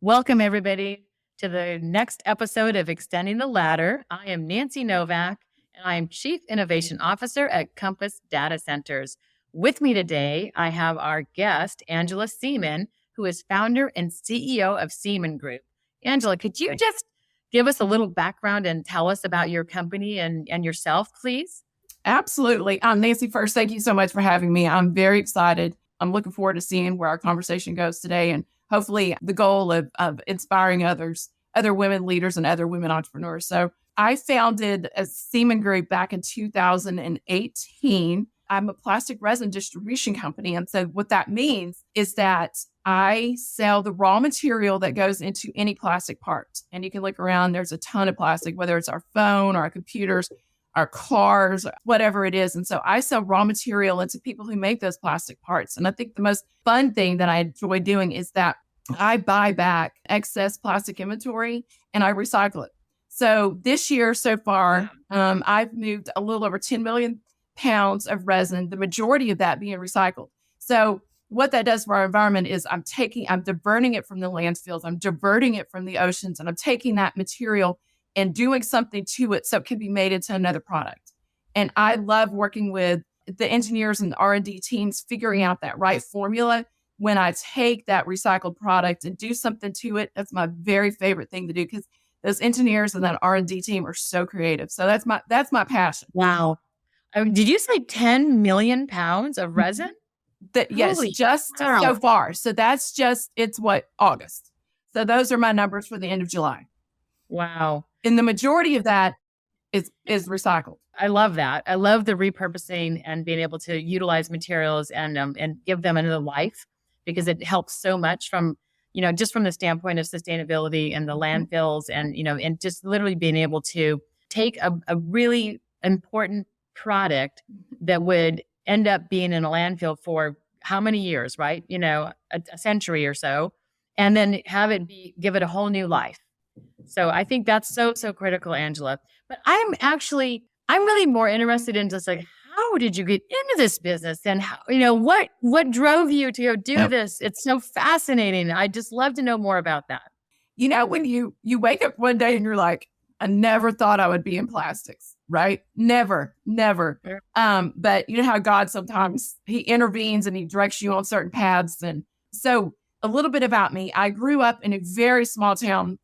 Welcome, everybody, to the next episode of Extending the Ladder. I am Nancy Novak, and I am Chief Innovation Officer at Compass Datacenters. With me today, I have our guest, Angela Seaman, who is founder and CEO of Seaman Group. Angela, could you just give us a little background and tell us about your company and yourself, please? Absolutely. Nancy, first, thank you so much for having me. I'm very excited. I'm looking forward to seeing where our conversation goes today, and hopefully the goal of inspiring other women leaders and other women entrepreneurs. So I founded a Seaman Group back in 2018. I'm a plastic resin distribution company. And so what that means is that I sell the raw material that goes into any plastic part. And you can look around, there's a ton of plastic, whether it's our phone or our computers, our cars, whatever it is. And so I sell raw material into people who make those plastic parts. And I think the most fun thing that I enjoy doing is that I buy back excess plastic inventory and I recycle it. So this year so far, I've moved a little over 10 million pounds of resin, the majority of that being recycled. So what that does for our environment is I'm diverting it from the landfills, I'm diverting it from the oceans, and I'm taking that material and doing something to it so it can be made into another product. And I love working with the engineers and the R&D teams, figuring out that right formula. When I take that recycled product and do something to it, that's my very favorite thing to do, because those engineers and that R&D team are so creative. So that's my passion. Wow. Did you say 10 million pounds of resin? Yes, just so far. So that's August. So those are my numbers for the end of July. Wow. And the majority of that is recycled. I love that. I love the repurposing and being able to utilize materials and give them another life, because it helps so much from, just from the standpoint of sustainability and the landfills and just literally being able to take a really important product that would end up being in a landfill for how many years, right? A century or so, and then give it a whole new life. So I think that's so critical, Angela. But I'm really more interested in just like, how did you get into this business, and how, what drove you to go do this? It's so fascinating. I just love to know more about that. When you wake up one day and you're like, I never thought I would be in plastics, right? Never. Sure. But you know how God sometimes he intervenes and he directs you on certain paths. And so a little bit about me. I grew up in a very small town,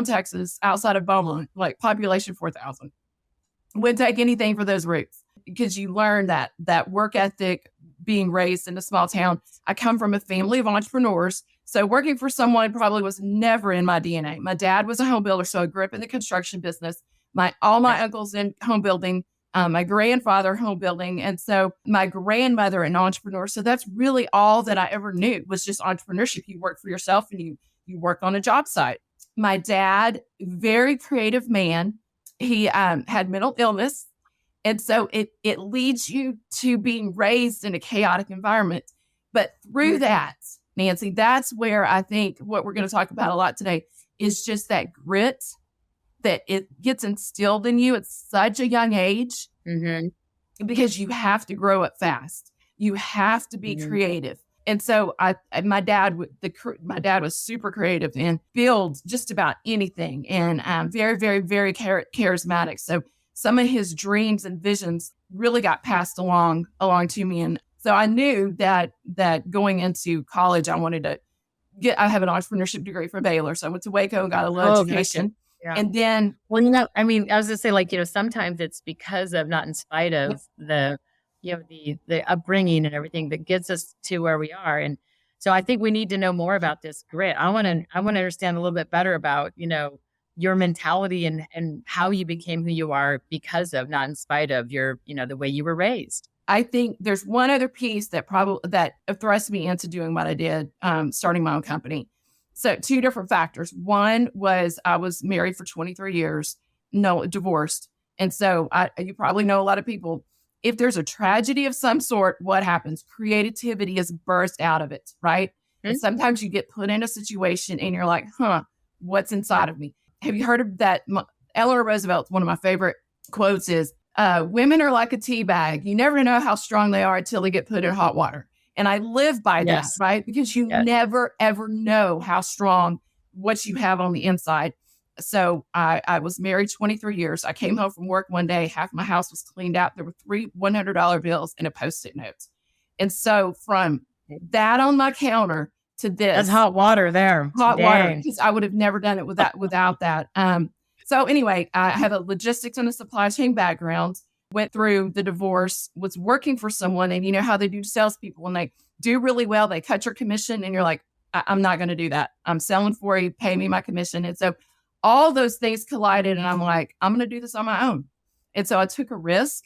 Texas, outside of Beaumont, like population 4,000. Wouldn't take anything for those roots, because you learn that work ethic being raised in a small town. I come from a family of entrepreneurs. So working for someone probably was never in my DNA. My dad was a home builder, so I grew up in the construction business. All my uncles in home building, my grandfather home building. And so my grandmother an entrepreneur. So that's really all that I ever knew was just entrepreneurship. You work for yourself and you work on a job site. My dad, very creative man. He had mental illness. And so it leads you to being raised in a chaotic environment. But through that, Nancy, that's where I think what we're going to talk about a lot today is just that grit that it gets instilled in you at such a young age, because you have to grow up fast. You have to be creative. And so my dad was super creative and build just about anything, and very, very, very charismatic. So some of his dreams and visions really got passed along to me. And so I knew that going into college, I have an entrepreneurship degree from Baylor. So I went to Waco and got a little education. Yeah. And then, I was going to say, sometimes it's because of, not in spite of the upbringing and everything that gets us to where we are. And so I think we need to know more about this grit. I want to understand a little bit better about, your mentality and how you became who you are because of, not in spite of your, the way you were raised. I think there's one other piece that thrust me into doing what I did, starting my own company. So 2 different factors. One was I was married for 23 years, divorced. And so you probably know a lot of people, if there's a tragedy of some sort, what happens? Creativity is burst out of it, right? Mm-hmm. And sometimes you get put in a situation and you're like, what's inside of me? Have you heard of that? Eleanor Roosevelt, one of my favorite quotes is, women are like a tea bag. You never know how strong they are until they get put in hot water. And I live by that, right? Because you never, ever know how strong what you have on the inside. So I was married 23 years. I came home from work one day, half my house was cleaned out. There were 3 $100 bills and a Post-it note. And so from that on my counter to this. That's hot water there. Hot Dang. water, because I would have never done it without that. So anyway, I have a logistics and a supply chain background, went through the divorce, was working for someone, and you know how they do salespeople when they do really well, they cut your commission and you're like, I'm not going to do that. I'm selling for you, pay me my commission. And so all those things collided and I'm like, I'm going to do this on my own. And so I took a risk,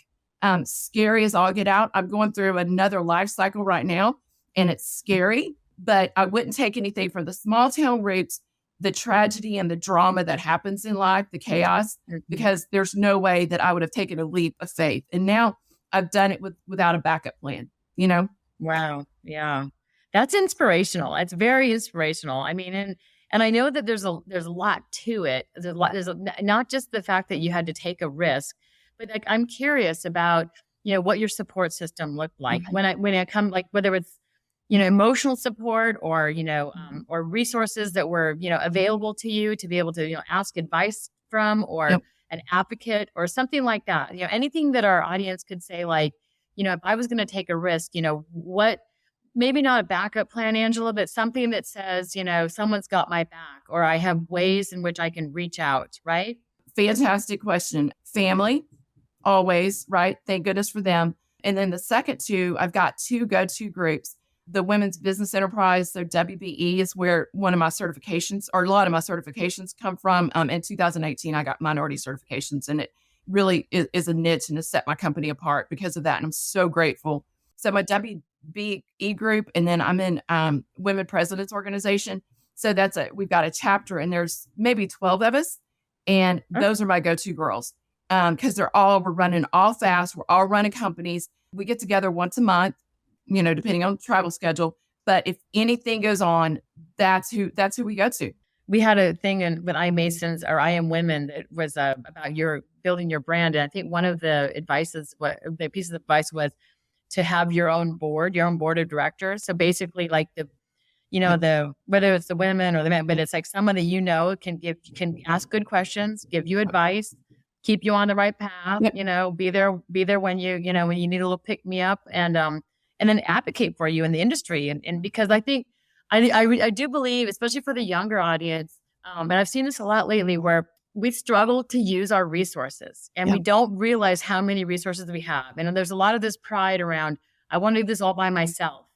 scary as all get out. I'm going through another life cycle right now and it's scary, but I wouldn't take anything from the small town roots, the tragedy and the drama that happens in life, the chaos, because there's no way that I would have taken a leap of faith. And now I've done it without a backup plan, you know? Wow. Yeah. That's inspirational. It's very inspirational. I mean, and I know that there's a lot to it. Not just the fact that you had to take a risk, but like, I'm curious about, you know, what your support system looked like when I come, like whether it's, you know, emotional support or, you know, or resources that were, you know, available to you to be able to, you know, ask advice from, or an advocate or something like that. You know, anything that our audience could say, like, you know, if I was going to take a risk, you know, what, maybe not a backup plan, Angela, but something that says, you know, someone's got my back, or I have ways in which I can reach out, right? Fantastic question. Family, always, right? Thank goodness for them. And then the second two, I've got 2 go-to groups. The Women's Business Enterprise, so WBE is where one of my certifications, or a lot of my certifications come from. In 2018, I got minority certifications, and it really is a niche and has set my company apart because of that. And I'm so grateful. So my WBE group, and then I'm in Women Presidents Organization. So we've got a chapter, and there's maybe 12 of us, and those are my go-to girls because we're running all fast. We're all running companies. We get together once a month, you know, depending on the travel schedule. But if anything goes on, that's who we go to. We had a thing with I Am Women that was about your building your brand. And I think one of the the pieces of advice was to have your own board of directors. So basically like whether it's the women or the men, but it's like someone that, you know, can ask good questions, give you advice, keep you on the right path, you know, be there when you need a little pick me up, and then advocate for you in the industry. And because I think, I do believe, especially for the younger audience, and I've seen this a lot lately, where we struggle to use our resources and we don't realize how many resources we have. And there's a lot of this pride around, I want to do this all by myself.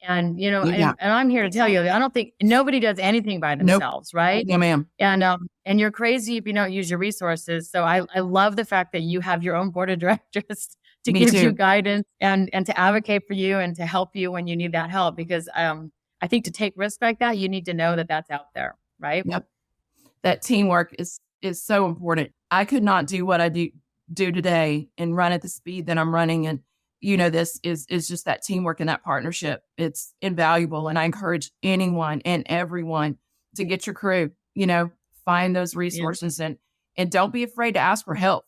And, you know, and I'm here to tell you, I don't think nobody does anything by themselves, right? Yeah, ma'am. And you're crazy if you don't use your resources. So I love the fact that you have your own board of directors to give you guidance and to advocate for you and to help you when you need that help. Because I think to take risks like that, you need to know that that's out there, right? Yep. That teamwork is so important. I could not do what I do today and run at the speed that I'm running. And, you know, this is just that teamwork and that partnership. It's invaluable. And I encourage anyone and everyone to get your crew, you know, find those resources and don't be afraid to ask for help.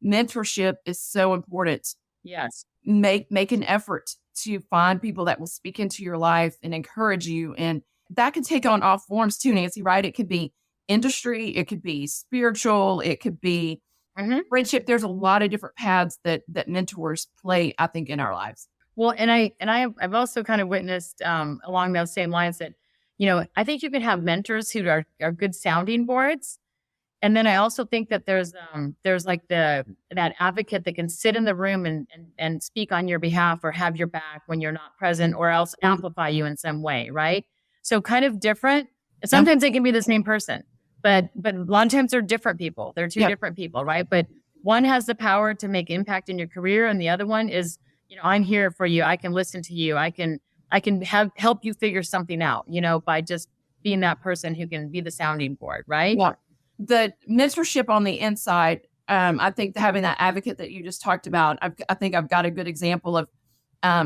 Mentorship is so important. Yes. Make an effort to find people that will speak into your life and encourage you. And that can take on all forms too, Nancy, right? It could be industry, it could be spiritual, it could be friendship. There's a lot of different paths that mentors play, I think, in our lives. Well, and I've also kind of witnessed along those same lines that, you know, I think you can have mentors who are good sounding boards. And then I also think that there's like that advocate that can sit in the room and speak on your behalf or have your back when you're not present, or else amplify you in some way, right? So kind of different. Sometimes they can be the same person, but a lot of times they're different people. They're two different people, right? But one has the power to make impact in your career, and the other one is, you know, I'm here for you. I can listen to you. I can help you figure something out, you know, by just being that person who can be the sounding board, right? Yeah. The mentorship on the inside, I think having that advocate that you just talked about, I think I've got a good example of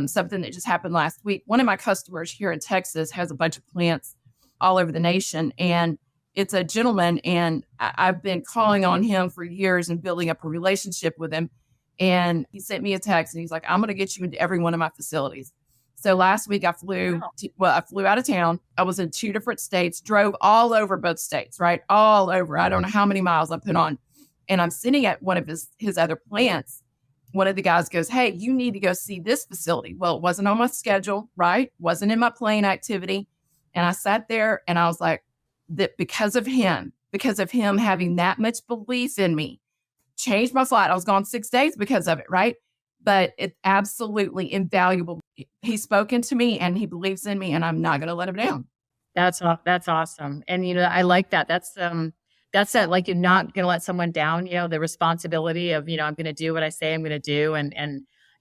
something that just happened last week. One of my customers here in Texas has a bunch of plants all over the nation, and it's a gentleman, and I've been calling on him for years and building up a relationship with him. And he sent me a text and he's like, I'm going to get you into every one of my facilities. So last week I flew out of town. I was in 2 different states, drove all over both states, right? All over. I don't know how many miles I put on. And I'm sitting at one of his other plants. One of the guys goes, "Hey, you need to go see this facility." Well, it wasn't on my schedule, right? Wasn't in my plane activity. And I sat there and I was like, that because of him having that much belief in me, changed my flight. I was gone 6 days because of it, right? But it's absolutely invaluable. He's spoken to me and he believes in me, and I'm not going to let him down. That's awesome. And, I like that. That's that, like, you're not going to let someone down, the responsibility of, I'm going to do what I say I'm going to do. And,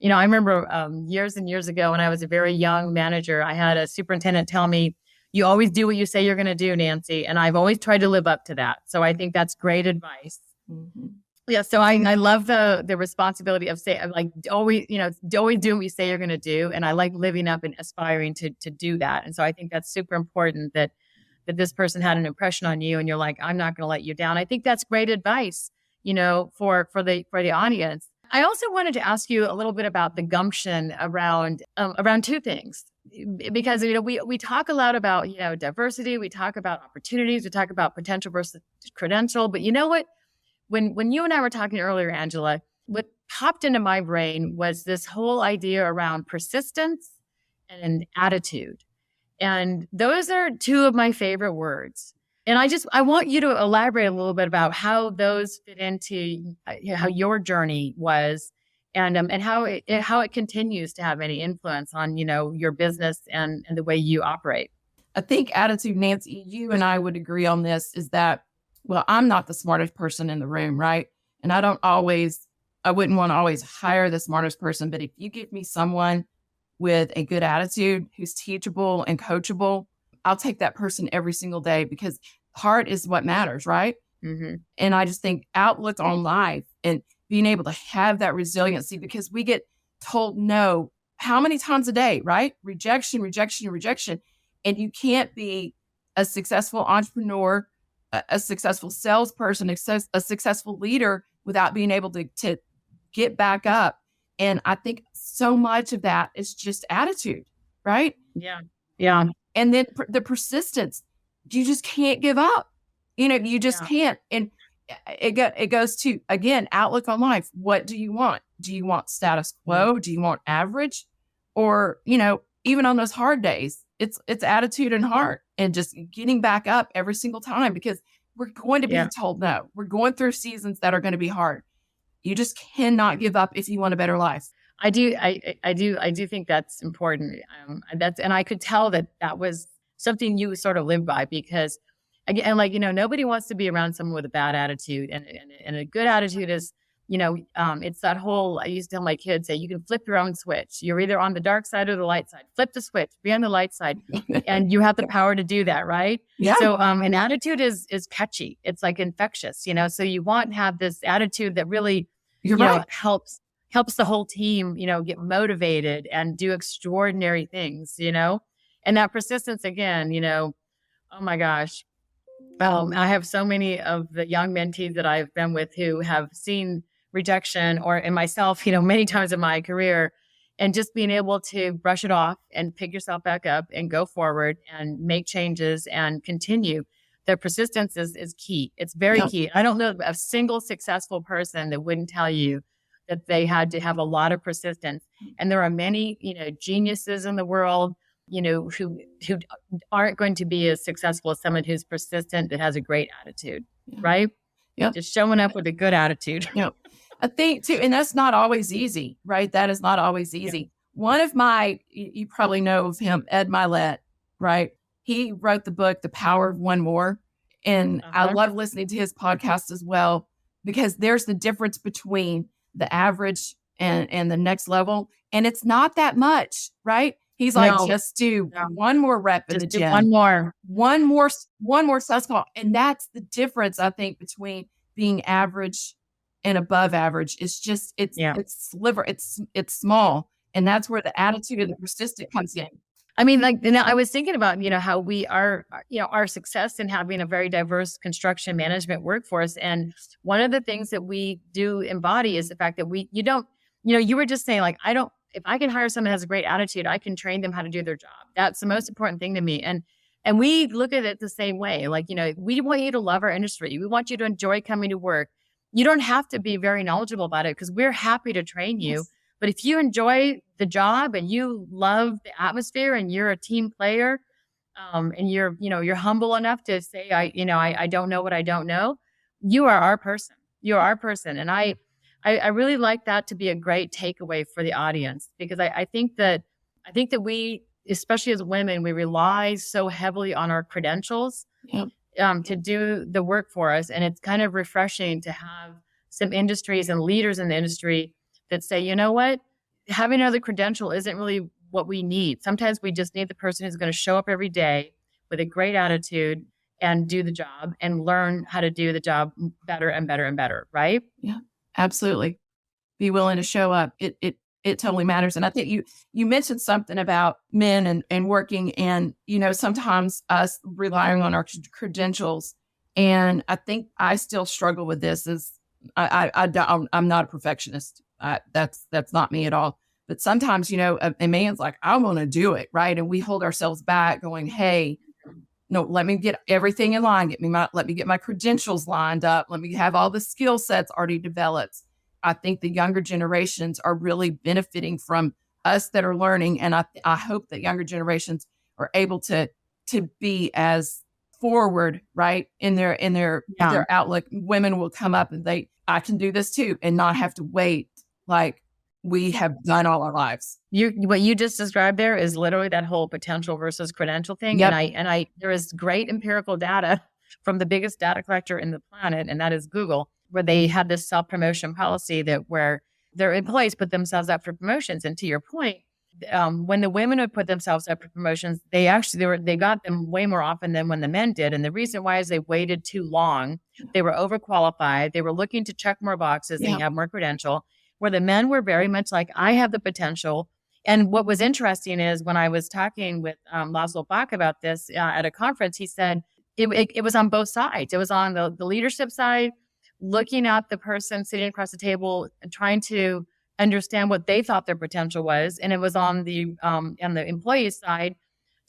I remember years and years ago when I was a very young manager, I had a superintendent tell me, "You always do what you say you're going to do, Nancy." And I've always tried to live up to that. So I think that's great advice. Mm-hmm. Yeah. So I love the responsibility of saying, like, always do what you say you're going to do. And I like living up and aspiring to do that. And so I think that's super important that this person had an impression on you and you're like, I'm not going to let you down. I think that's great advice, for the audience. I also wanted to ask you a little bit about the gumption around 2 things, because, we talk a lot about, diversity. We talk about opportunities. We talk about potential versus credential. But you know what? When you and I were talking earlier, Angela, what popped into my brain was this whole idea around persistence and attitude. And those are 2 of my favorite words. And I want you to elaborate a little bit about how those fit into how your journey was, and how it continues to have any influence on, your business and the way you operate. I think attitude, Nancy, you and I would agree on this, is that, well, I'm not the smartest person in the room, right? And I wouldn't want to always hire the smartest person. But if you give me someone with a good attitude, who's teachable and coachable, I'll take that person every single day, because heart is what matters, right? Mm-hmm. And I just think outlook on life and being able to have that resiliency, because we get told no how many times a day, right? Rejection. And you can't be a successful entrepreneur, a successful salesperson, a successful leader without being able to get back up. And I think so much of that is just attitude, right? Yeah. Yeah. And then the persistence, you just can't give up. You just can't. And it goes to, again, outlook on life. What do you want? Do you want status quo? Do you want average? Or, even on those hard days, it's attitude and heart, and just getting back up every single time, because we're going to be told no. We're going through seasons that are going to be hard. You just cannot give up if you want a better life. I do think that's important. And I could tell that was something you sort of live by, because, again, like, nobody wants to be around someone with a bad attitude, and a good attitude is, it's that whole, I used to tell my kids, say, you can flip your own switch. You're either on the dark side or the light side. Flip the switch, be on the light side. And you have the power to do that, right? Yeah. So an attitude is catchy. It's like infectious, so you want to have this attitude that really, helps the whole team, get motivated and do extraordinary things, and that persistence, again, oh my gosh. I have so many of the young mentees that I've been with who have seen rejection, and myself, many times in my career, and just being able to brush it off and pick yourself back up and go forward and make changes and continue. The persistence is key. It's very key. I don't know a single successful person that wouldn't tell you that they had to have a lot of persistence. And there are many, geniuses in the world, who aren't going to be as successful as someone who's persistent, that has a great attitude, right? Yeah. Just showing up with a good attitude. I think too, and that's not always easy, right? That is not always easy. Yeah. One of you probably know of him, Ed Milet, right? He wrote the book, The Power of One More. And I love listening to his podcast as well, because there's the difference between the average and the next level. And it's not that much, right? He's like, just do one more rep in the gym. One more sales call. And that's the difference, I think, between being average and above average. It's just, it's sliver. It's small. And that's where the attitude and the persistence comes in. I mean, like, I was thinking about, how we are, our success in having a very diverse construction management workforce. And one of the things that we do embody is the fact that you were just saying, like, if I can hire someone that has a great attitude, I can train them how to do their job. That's the most important thing to me. And we look at it the same way. Like, we want you to love our industry. We want you to enjoy coming to work. You don't have to be very knowledgeable about it because we're happy to train you. Yes. But if you enjoy the job and you love the atmosphere and you're a team player, and you're humble enough to say, I don't know what I don't know, you are our person. You're our person. And I really like that to be a great takeaway for the audience, because I think that we, especially as women, we rely so heavily on our credentials to do the work for us. And it's kind of refreshing to have some industries and leaders in the industry that say, you know what, having another credential isn't really what we need. Sometimes we just need the person who's going to show up every day with a great attitude and do the job and learn how to do the job better and better and better. Right? Yeah, absolutely. Be willing to show up. It totally matters. And I think you mentioned something about men and working, and, sometimes us relying on our credentials. And I think I still struggle with this is I'm not a perfectionist. That's not me at all. But sometimes, a man's like, I want to do it. Right. And we hold ourselves back going, hey, no, let me get everything in line. Let me get my credentials lined up. Let me have all the skill sets already developed. I think the younger generations are really benefiting from us that are learning. And I hope that younger generations are able to be as forward, right, in their outlook. Women will come up and I can do this too, and not have to wait like we have done all our lives. What you just described there is literally that whole potential versus credential thing. Yep. And there is great empirical data from the biggest data collector in the planet, and that is Google, where they had this self-promotion policy where their employees put themselves up for promotions. And to your point, when the women would put themselves up for promotions, they got them way more often than when the men did. And the reason why is they waited too long. They were overqualified. They were looking to check more boxes and have more credential, where the men were very much like, I have the potential. And what was interesting is when I was talking with Laszlo Bach about this at a conference, he said it was on both sides. It was on the leadership side, looking at the person sitting across the table and trying to understand what they thought their potential was. And it was on the employee side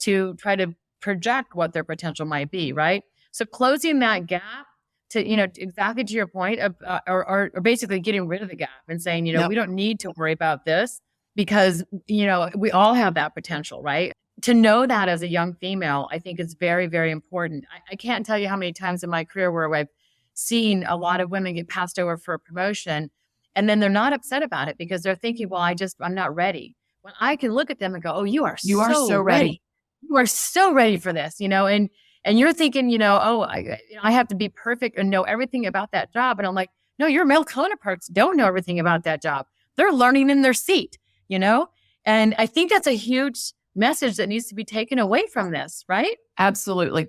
to try to project what their potential might be, right? So closing that gap to, exactly to your point of, or basically getting rid of the gap and saying, we don't need to worry about this because, we all have that potential, right? To know that as a young female, I think is very, very important. I can't tell you how many times in my career where I've seen a lot of women get passed over for a promotion, and then they're not upset about it because they're thinking, well, I'm not ready. When I can look at them and go, oh, you are so ready. You are so ready for this, and you're thinking, I have to be perfect and know everything about that job. And I'm like, no, your male counterparts don't know everything about that job. They're learning in their seat, and I think that's a huge message that needs to be taken away from this, right? Absolutely.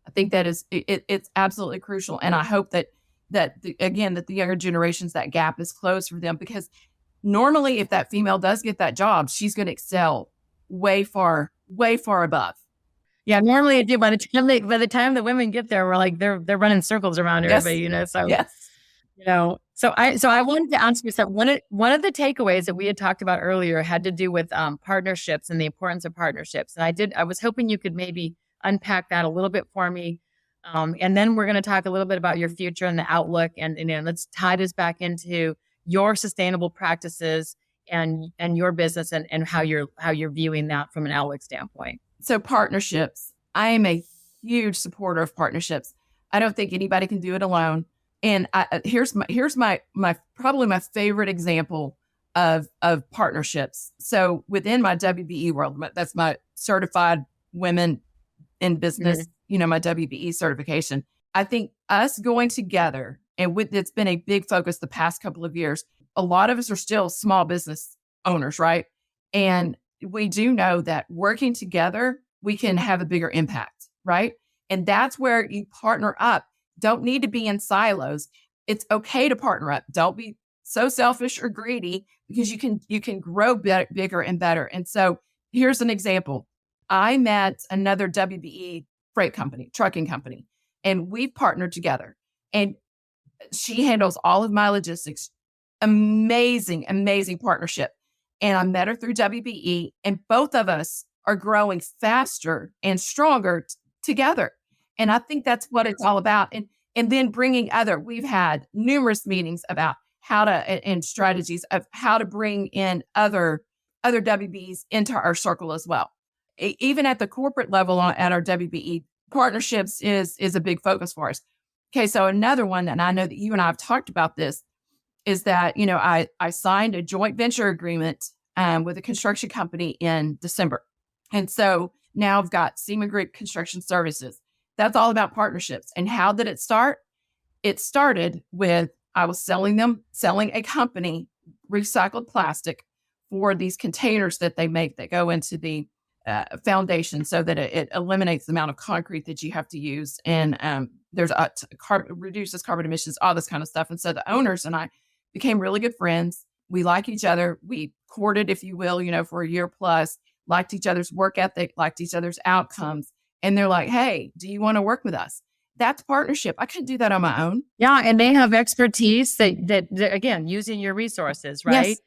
I think that is, it's absolutely crucial. And I hope that the younger generations, that gap is closed for them, because normally if that female does get that job, she's going to excel way far above. Yeah. Normally it did. By the time the women get there, we're like, they're running circles around everybody, so, yes. So I wanted to ask you something. One of the takeaways that we had talked about earlier had to do with partnerships and the importance of partnerships. And I was hoping you could maybe unpack that a little bit for me. And then we're going to talk a little bit about your future and the outlook, and let's tie this back into your sustainable practices and your business and how you're viewing that from an outlook standpoint. So partnerships, I am a huge supporter of partnerships. I don't think anybody can do it alone. And here's my probably my favorite example of partnerships. So within my WBE world, that's my certified women in business, my WBE certification. I think us going together, and it's been a big focus the past couple of years. A lot of us are still small business owners, right? And we do know that working together, we can have a bigger impact, right? And that's where you partner up. Don't need to be in silos. It's okay to partner up. Don't be so selfish or greedy, because you can grow bigger and better. And so here's an example. I met another WBE freight company, trucking company, and we've partnered together. And she handles all of my logistics. Amazing, amazing partnership. and I met her through WBE, and both of us are growing faster and stronger together. And I think that's what it's all about. And then bringing we've had numerous meetings about how to, and strategies of how to bring in other WBs into our circle as well. Even at the corporate level at our WBE, partnerships is a big focus for us. Okay, so another one, and I know that you and I have talked about this, is that, I signed a joint venture agreement with a construction company in December. And so now I've got Seaman Group Construction Services. That's all about partnerships. And how did it start? It started with, I was selling a company recycled plastic for these containers that they make that go into the foundation, so that it eliminates the amount of concrete that you have to use. And there's reduces carbon emissions, all this kind of stuff. And so the owners and I became really good friends. We like each other. We courted, if you will, for a year plus, liked each other's work ethic, liked each other's outcomes. And they're like, hey, do you want to work with us? That's partnership. I couldn't do that on my own. Yeah. And they have expertise that again, using your resources, right? Yes.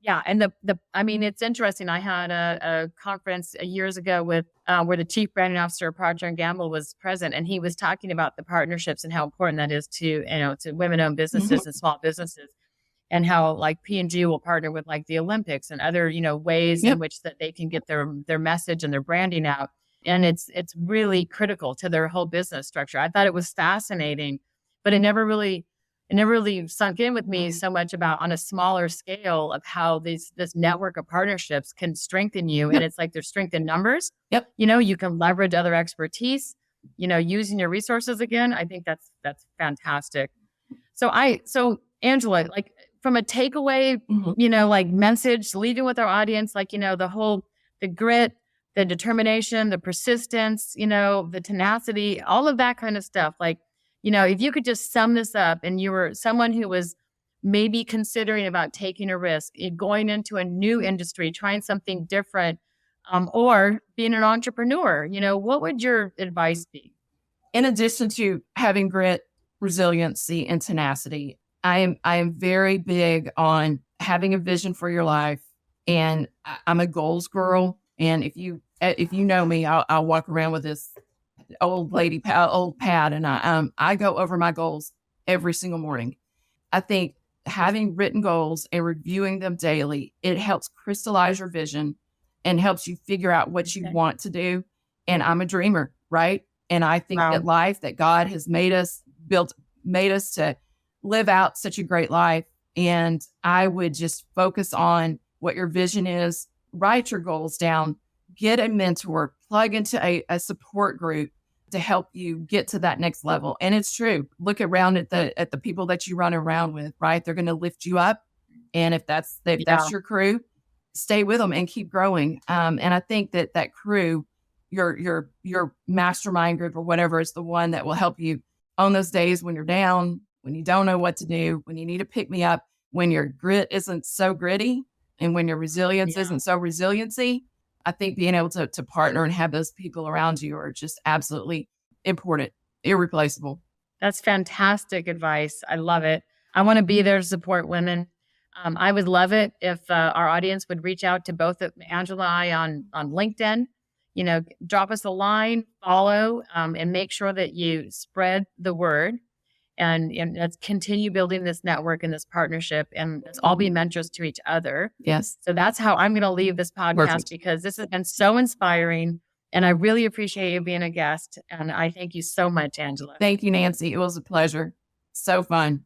Yeah. And I mean, it's interesting. I had a conference years ago with, where the chief branding officer of Procter & Gamble was present, and he was talking about the partnerships and how important that is to women-owned businesses and small businesses, and how like P&G will partner with like the Olympics and other, ways in which that they can get their message and their branding out. And it's really critical to their whole business structure. I thought it was fascinating, but it never really sunk in with me so much about on a smaller scale of how this network of partnerships can strengthen you. And it's like there's strength in numbers. Yep. You can leverage other expertise, using your resources again. I think that's fantastic. So Angela, like from a takeaway, like message, leading with our audience, like, the grit, the determination, the persistence, the tenacity, all of that kind of stuff. Like, if you could just sum this up, and you were someone who was maybe considering about taking a risk, going into a new industry, trying something different, or being an entrepreneur, what would your advice be? In addition to having grit, resiliency, and tenacity, I am very big on having a vision for your life. And I'm a goals girl. And if you know me, I'll walk around with this old pad, and I go over my goals every single morning. I think having written goals and reviewing them daily, it helps crystallize your vision and helps you figure out what you want to do. And I'm a dreamer, right? And I think that God has made us to live out such a great life. And I would just focus on what your vision is, write your goals down, get a mentor, plug into a support group to help you get to that next level. And it's true. Look around at the people that you run around with, right? They're going to lift you up. And if that's your crew, stay with them and keep growing. And I think that crew, your mastermind group or whatever, is the one that will help you on those days when you're down, when you don't know what to do, when you need to pick me up, when your grit isn't so gritty, and when your resilience isn't so resiliency. I think being able to partner and have those people around you are just absolutely important, irreplaceable. That's fantastic advice. I love it. I want to be there to support women. I would love it if our audience would reach out to both Angela and I on LinkedIn. Drop us a line, follow, and make sure that you spread the word. And let's continue building this network and this partnership, and let's all be mentors to each other. Yes. So that's how I'm going to leave this podcast, because this has been so inspiring, and I really appreciate you being a guest. And I thank you so much, Angela. Thank you, Nancy. It was a pleasure. So fun.